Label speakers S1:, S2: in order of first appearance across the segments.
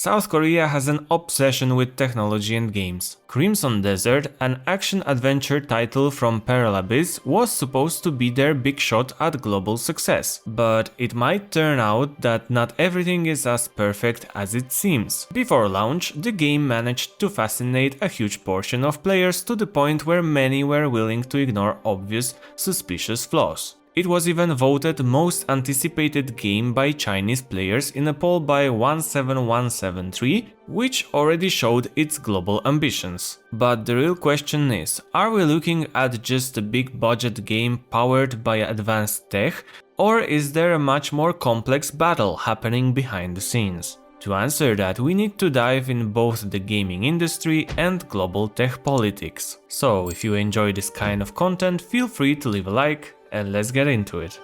S1: South Korea has an obsession with technology and games. Crimson Desert, an action-adventure title from Pearl Abyss, was supposed to be their big shot at global success, but it might turn out that not everything is as perfect as it seems. Before launch, the game managed to fascinate a huge portion of players to the point where many were willing to ignore obvious, suspicious flaws. It was even voted most anticipated game by Chinese players in a poll by 17173, which already showed its global ambitions. But the real question is, are we looking at just a big budget game powered by advanced tech, or is there a much more complex battle happening behind the scenes? To answer that, we need to dive in both the gaming industry and global tech politics. So if you enjoy this kind of content, feel free to leave a like, and let's get into it.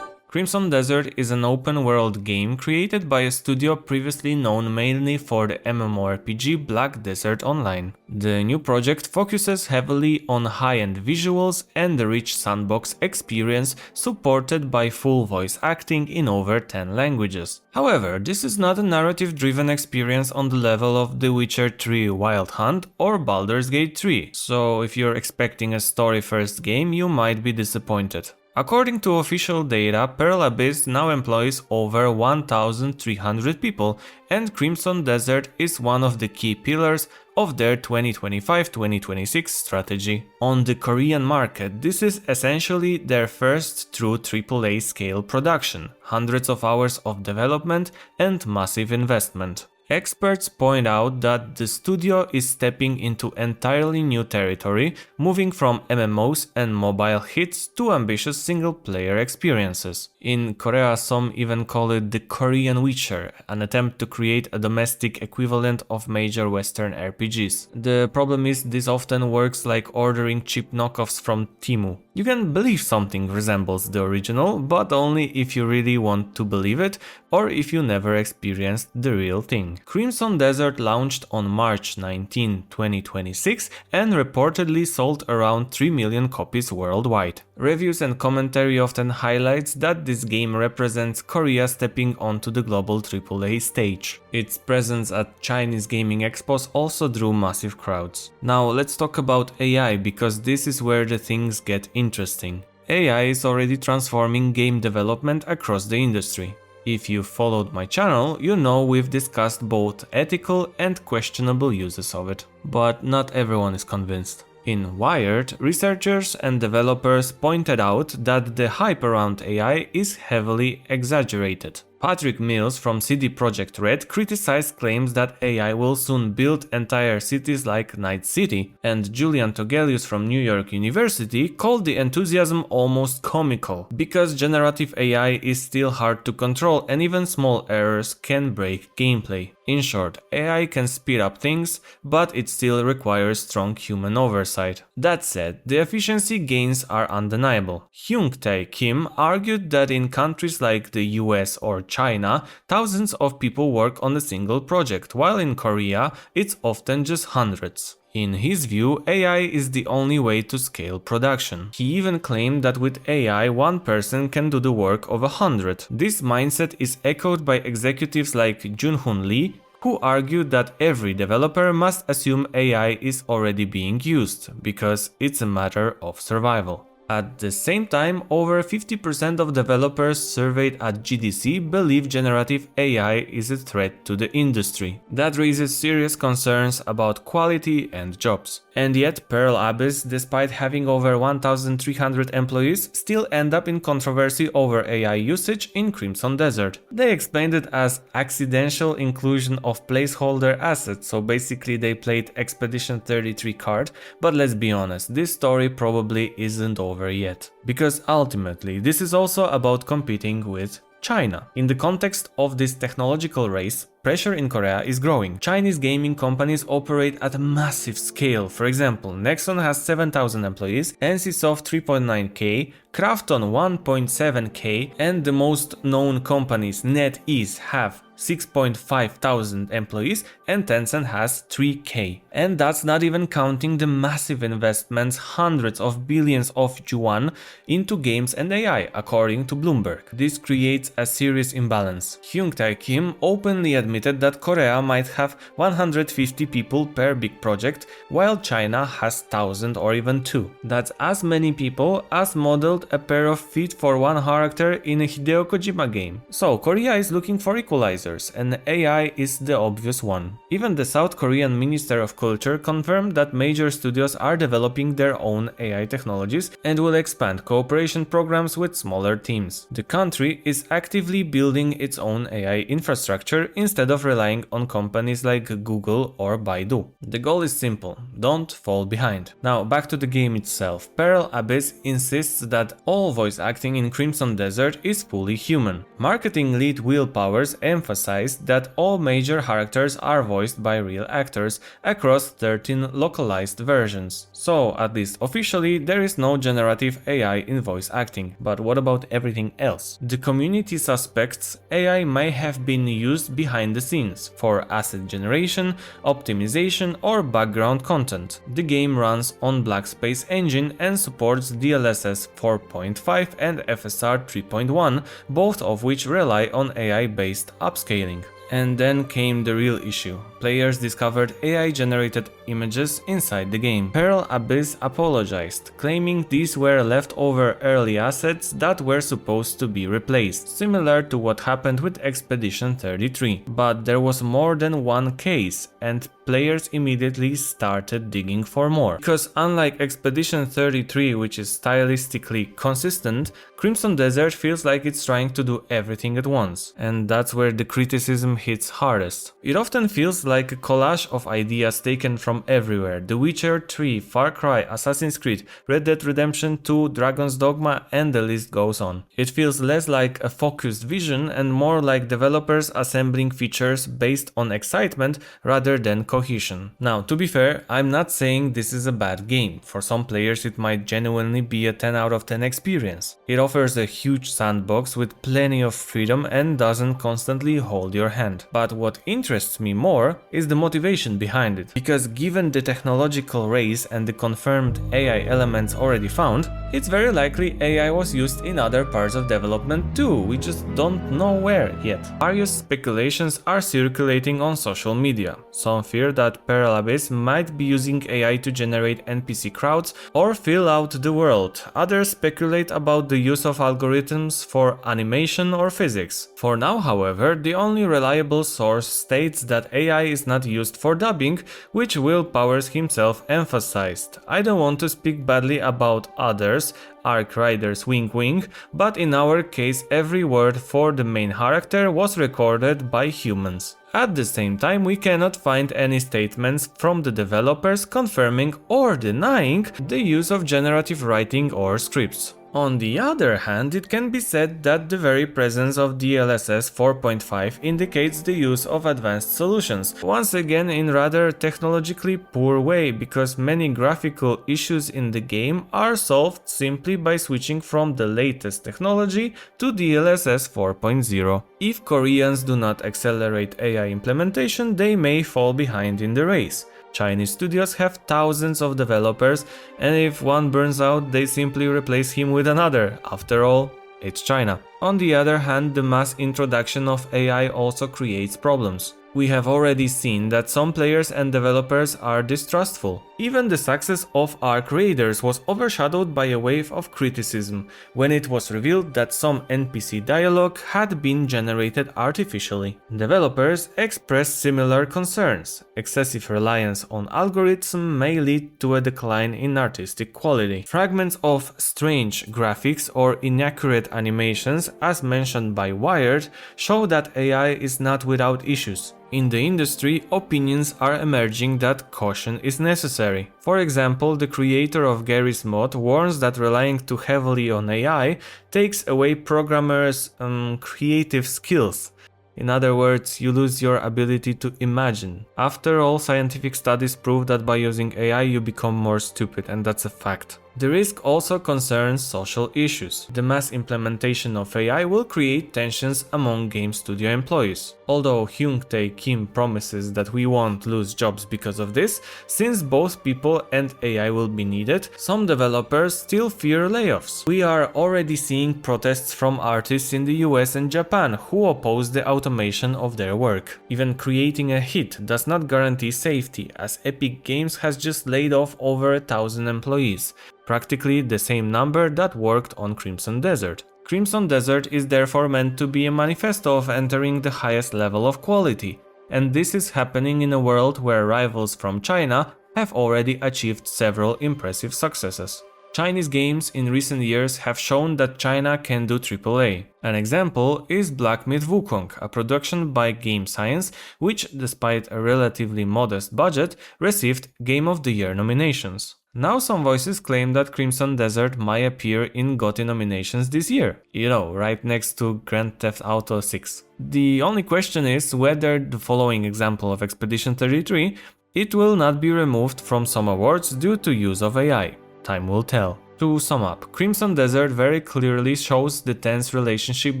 S1: Crimson Desert is an open-world game created by a studio previously known mainly for the MMORPG Black Desert Online. The new project focuses heavily on high-end visuals and a rich sandbox experience supported by full voice acting in over 10 languages. However, this is not a narrative-driven experience on the level of The Witcher 3 Wild Hunt or Baldur's Gate 3, so if you're expecting a story-first game, you might be disappointed. According to official data, Pearl Abyss now employs over 1,300 people, and Crimson Desert is one of the key pillars of their 2025-2026 strategy. On the Korean market, this is essentially their first true AAA scale production, hundreds of hours of development and massive investment. Experts point out that the studio is stepping into entirely new territory, moving from MMOs and mobile hits to ambitious single-player experiences. In Korea, some even call it the Korean Witcher, an attempt to create a domestic equivalent of major Western RPGs. The problem is this often works like ordering cheap knockoffs from Temu. You can believe something resembles the original, but only if you really want to believe it, or if you never experienced the real thing. Crimson Desert launched on March 19, 2026 and reportedly sold around 3 million copies worldwide. Reviews and commentary often highlights that this game represents Korea stepping onto the global AAA stage. Its presence at Chinese gaming expos also drew massive crowds. Now let's talk about AI, because this is where the things get interesting. AI is already transforming game development across the industry. If you followed my channel, you know we've discussed both ethical and questionable uses of it. But not everyone is convinced. In Wired, researchers and developers pointed out that the hype around AI is heavily exaggerated. Patrick Mills from CD Projekt Red criticized claims that AI will soon build entire cities like Night City, and Julian Togelius from New York University called the enthusiasm almost comical, because generative AI is still hard to control and even small errors can break gameplay. In short, AI can speed up things, but it still requires strong human oversight. That said, the efficiency gains are undeniable. Hyung-Tae Kim argued that in countries like the US or China, thousands of people work on a single project, while in Korea, it's often just hundreds. In his view, AI is the only way to scale production. He even claimed that with AI, one person can do the work of 100. This mindset is echoed by executives like Junhoon Lee, who argued that every developer must assume AI is already being used, because it's a matter of survival. At the same time, over 50% of developers surveyed at GDC believe generative AI is a threat to the industry. That raises serious concerns about quality and jobs. And yet, Pearl Abyss, despite having over 1,300 employees, still end up in controversy over AI usage in Crimson Desert. They explained it as accidental inclusion of placeholder assets, so basically they played Expedition 33 card, but let's be honest, this story probably isn't over yet. Because ultimately, this is also about competing with China. In the context of this technological race, pressure in Korea is growing. Chinese gaming companies operate at a massive scale. For example, Nexon has 7,000 employees, NCSoft 3.9k, Krafton 1.7k, and the most known companies, NetEase, have 6.5 thousand employees and Tencent has 3K. And that's not even counting the massive investments, hundreds of billions of yuan, into games and AI, according to Bloomberg. This creates a serious imbalance. Hyung Tae Kim openly admitted that Korea might have 150 people per big project, while China has 1000 or even 2. That's as many people as modeled a pair of feet for one character in a Hideo Kojima game. So Korea is looking for equalizers, and AI is the obvious one. Even the South Korean Minister of Culture confirmed that major studios are developing their own AI technologies and will expand cooperation programs with smaller teams. The country is actively building its own AI infrastructure instead of relying on companies like Google or Baidu. The goal is simple: don't fall behind. Now back to the game itself. Pearl Abyss insists that all voice acting in Crimson Desert is fully human. Marketing lead Will Powers emphasized that all major characters are voiced by real actors across 13 localized versions. So, at least officially, there is no generative AI in voice acting. But what about everything else? The community suspects AI may have been used behind the scenes for asset generation, optimization, or background content. The game runs on Blackspace Engine and supports DLSS 4.5 and FSR 3.1, both of which rely on AI-based upscaling. And then came the real issue. Players discovered AI-generated images inside the game. Pearl Abyss apologized, claiming these were leftover early assets that were supposed to be replaced, similar to what happened with Expedition 33. But there was more than one case, and players immediately started digging for more. Because unlike Expedition 33, which is stylistically consistent, Crimson Desert feels like it's trying to do everything at once. And that's where the criticism hits hardest. It often feels like a collage of ideas taken from everywhere: The Witcher 3, Far Cry, Assassin's Creed, Red Dead Redemption 2, Dragon's Dogma, and the list goes on. It feels less like a focused vision and more like developers assembling features based on excitement rather than cohesion. Now, to be fair, I'm not saying this is a bad game. For some players it might genuinely be a 10 out of 10 experience. It offers a huge sandbox with plenty of freedom and doesn't constantly hold your hand. But what interests me more is the motivation behind it, because given the technological race and the confirmed AI elements already found, it's very likely AI was used in other parts of development too, we just don't know where yet. Various speculations are circulating on social media. Some fear that Pearl Abyss might be using AI to generate NPC crowds or fill out the world. Others speculate about the use of algorithms for animation or physics. For now, however, the only reliable source states that AI is not used for dubbing, which Will Powers himself emphasized. I don't want to speak badly about others, Arc Riders wink wink, but in our case every word for the main character was recorded by humans. At the same time, we cannot find any statements from the developers confirming or denying the use of generative writing or scripts. On the other hand, it can be said that the very presence of DLSS 4.5 indicates the use of advanced solutions, once again in rather technologically poor way, because many graphical issues in the game are solved simply by switching from the latest technology to DLSS 4.0. If Koreans do not accelerate AI implementation, they may fall behind in the race. Chinese studios have thousands of developers, and if one burns out, they simply replace him with another. After all, it's China. On the other hand, the mass introduction of AI also creates problems. We have already seen that some players and developers are distrustful. Even the success of Arc Raiders was overshadowed by a wave of criticism when it was revealed that some NPC dialogue had been generated artificially. Developers expressed similar concerns. Excessive reliance on algorithms may lead to a decline in artistic quality. Fragments of strange graphics or inaccurate animations, as mentioned by Wired, show that AI is not without issues. In the industry, opinions are emerging that caution is necessary. For example, the creator of Garry's Mod warns that relying too heavily on AI takes away programmers' creative skills. In other words, you lose your ability to imagine. After all, scientific studies prove that by using AI you become more stupid, and that's a fact. The risk also concerns social issues. The mass implementation of AI will create tensions among game studio employees. Although Hyung-tae Kim promises that we won't lose jobs because of this, since both people and AI will be needed, some developers still fear layoffs. We are already seeing protests from artists in the US and Japan who oppose the automation of their work. Even creating a hit does not guarantee safety, as Epic Games has just laid off over 1,000 employees, practically the same number that worked on Crimson Desert. Crimson Desert is therefore meant to be a manifesto of entering the highest level of quality, and this is happening in a world where rivals from China have already achieved several impressive successes. Chinese games in recent years have shown that China can do AAA. An example is Black Myth Wukong, a production by Game Science, which, despite a relatively modest budget, received Game of the Year nominations. Now some voices claim that Crimson Desert might appear in GOTY nominations this year, right next to Grand Theft Auto 6. The only question is whether the following example of Expedition 33, it will not be removed from some awards due to use of AI. Time will tell. To sum up, Crimson Desert very clearly shows the tense relationship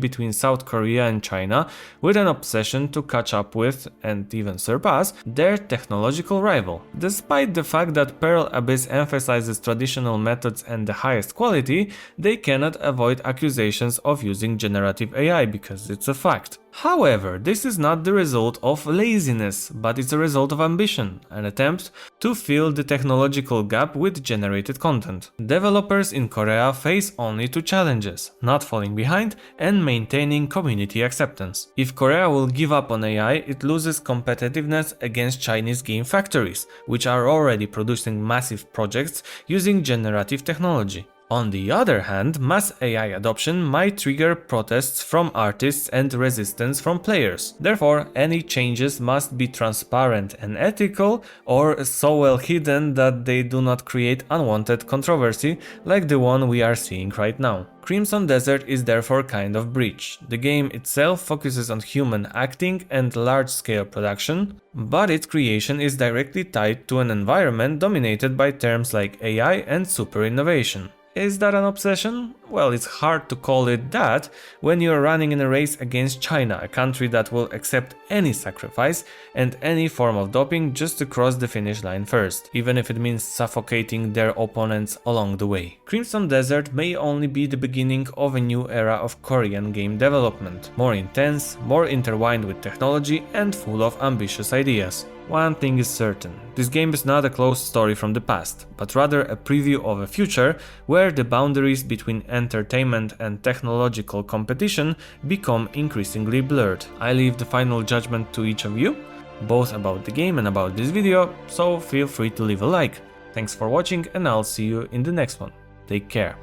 S1: between South Korea and China, with an obsession to catch up with, and even surpass, their technological rival. Despite the fact that Pearl Abyss emphasizes traditional methods and the highest quality, they cannot avoid accusations of using generative AI because it's a fact. However, this is not the result of laziness, but it's a result of ambition, an attempt to fill the technological gap with generated content. Developers in Korea face only two challenges: not falling behind and maintaining community acceptance. If Korea will give up on AI, it loses competitiveness against Chinese game factories, which are already producing massive projects using generative technology. On the other hand, mass AI adoption might trigger protests from artists and resistance from players. Therefore, any changes must be transparent and ethical, or so well hidden that they do not create unwanted controversy like the one we are seeing right now. Crimson Desert is therefore kind of bridge. The game itself focuses on human acting and large-scale production, but its creation is directly tied to an environment dominated by terms like AI and super innovation. Is that an obsession? Well, it's hard to call it that when you're running in a race against China, a country that will accept any sacrifice and any form of doping just to cross the finish line first, even if it means suffocating their opponents along the way. Crimson Desert may only be the beginning of a new era of Korean game development, more intense, more intertwined with technology, and full of ambitious ideas. One thing is certain, this game is not a closed story from the past, but rather a preview of a future where the boundaries between entertainment and technological competition become increasingly blurred. I leave the final judgment to each of you, both about the game and about this video, so feel free to leave a like. Thanks for watching and I'll see you in the next one. Take care.